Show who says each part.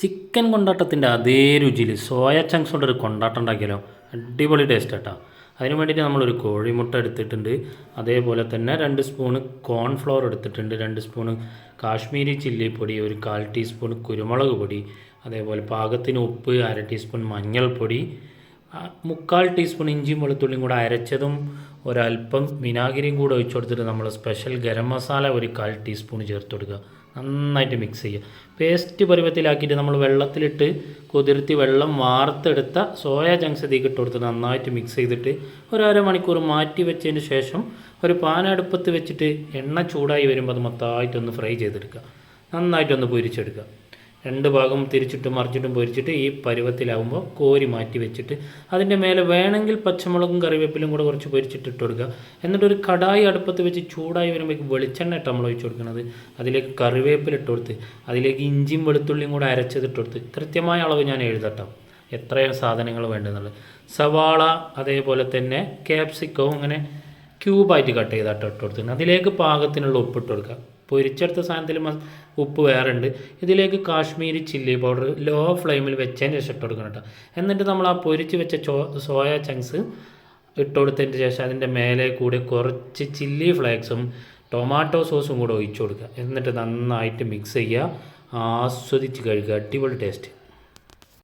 Speaker 1: Chicken കൊണ്ടാട്ടത്തിൻ്റെ അതേ രുചിയിൽ soya chunks കൊണ്ടൊരു കൊണ്ടാട്ടം ഉണ്ടാക്കിയാലോ, അടിപൊളി ടേസ്റ്റ് കേട്ടോ. അതിന് വേണ്ടിയിട്ട് നമ്മളൊരു കോഴിമുട്ട എടുത്തിട്ടുണ്ട്. അതേപോലെ തന്നെ 2 സ്പൂണ് കോൺഫ്ലവർ എടുത്തിട്ടുണ്ട്, 2 സ്പൂണ് കാശ്മീരി ചില്ലിപ്പൊടി, ഒരു 1/4 ടീസ്പൂൺ കുരുമുളക് പൊടി, അതേപോലെ പാകത്തിന് ഉപ്പ്, 1/2 ടീസ്പൂൺ മഞ്ഞൾപ്പൊടി, 3/4 ടീസ്പൂൺ ഇഞ്ചിയും വെളുത്തുള്ളിയും കൂടെ അരച്ചതും, ഒരല്പം വിനാഗിരിയും കൂടെ ഒഴിച്ചു കൊടുത്തിട്ട് നമ്മൾ സ്പെഷ്യൽ ഗരം മസാല ഒരു 1/4 ടീസ്പൂൺ ചേർത്ത് കൊടുക്കുക. നന്നായിട്ട് മിക്സ് ചെയ്യുക. പേസ്റ്റ് പരുവത്തിലാക്കിയിട്ട് നമ്മൾ വെള്ളത്തിലിട്ട് കുതിർത്തി വെള്ളം വാർത്തെടുത്ത സോയ ചങ്ക്സ് ഇതിലേക്ക് ഇട്ട് കൊടുത്ത് നന്നായിട്ട് മിക്സ് ചെയ്തിട്ട് ഒരു അരമണിക്കൂർ മാറ്റി വെച്ചതിന് ശേഷം ഒരു പാൻ അടുപ്പത്ത് വെച്ചിട്ട് എണ്ണ ചൂടായി വരുമ്പോൾ അത് മൊത്തമായിട്ടൊന്ന് ഫ്രൈ ചെയ്തെടുക്കുക. നന്നായിട്ടൊന്ന് പൊരിച്ചെടുക്കുക. 2 ഭാഗം തിരിച്ചിട്ടും മറിച്ചിട്ടും പൊരിച്ചിട്ട് ഈ പരുവത്തിലാവുമ്പോൾ കോരി മാറ്റി വെച്ചിട്ട് അതിൻ്റെ മേലെ വേണമെങ്കിൽ പച്ചമുളകും കറിവേപ്പിലും കൂടെ കുറച്ച് പൊരിച്ചിട്ട് ഇട്ട് കൊടുക്കുക. എന്നിട്ട് ഒരു കടായി അടുപ്പത്ത് വെച്ച് ചൂടായി വരുമ്പോഴേക്ക് വെളിച്ചെണ്ണ ഇട്ട് നമ്മൾ ഒഴിച്ച് കൊടുക്കുന്നത്. അതിലേക്ക് കറിവേപ്പില ഇട്ട് കൊടുത്ത് അതിലേക്ക് ഇഞ്ചിയും വെളുത്തുള്ളിയും കൂടെ അരച്ചതിട്ട് കൊടുത്ത് കൃത്യമായ അളവ് ഞാൻ എഴുതട്ടോ, എത്രയാണ് സാധനങ്ങൾ വേണ്ടതെന്നുള്ളത്. സവാള അതേപോലെ തന്നെ ക്യാപ്സിക്കവും അങ്ങനെ ക്യൂബായിട്ട് കട്ട് ചെയ്തിട്ട് ഇട്ട് കൊടുത്തിട്ടുണ്ട്. അതിലേക്ക് പാകത്തിനുള്ള ഉപ്പിട്ട് കൊടുക്കുക. പൊരിച്ചെടുത്ത സാധനത്തിൽ ഉപ്പ് വേറെ ഉണ്ട്. ഇതിലേക്ക് കാശ്മീരി ചില്ലി പൗഡർ ലോ ഫ്ലെയിമിൽ വെച്ചതിന് ശേഷം ഇട്ട് കൊടുക്കണം കേട്ടോ. എന്നിട്ട് നമ്മൾ ആ പൊരിച്ച് വെച്ച സോയ ചങ്ക്സ് ഇട്ട് കൊടുത്തതിന് ശേഷം അതിൻ്റെ മേലെ കൂടെ കുറച്ച് ചില്ലി ഫ്ലേക്സും ടൊമാറ്റോ സോസും കൂടെ ഒഴിച്ചു കൊടുക്കുക. എന്നിട്ട് നന്നായിട്ട് മിക്സ് ചെയ്യുക. ആസ്വദിച്ച് കഴിക്കുക. അടിപൊളി ടേസ്റ്റ്.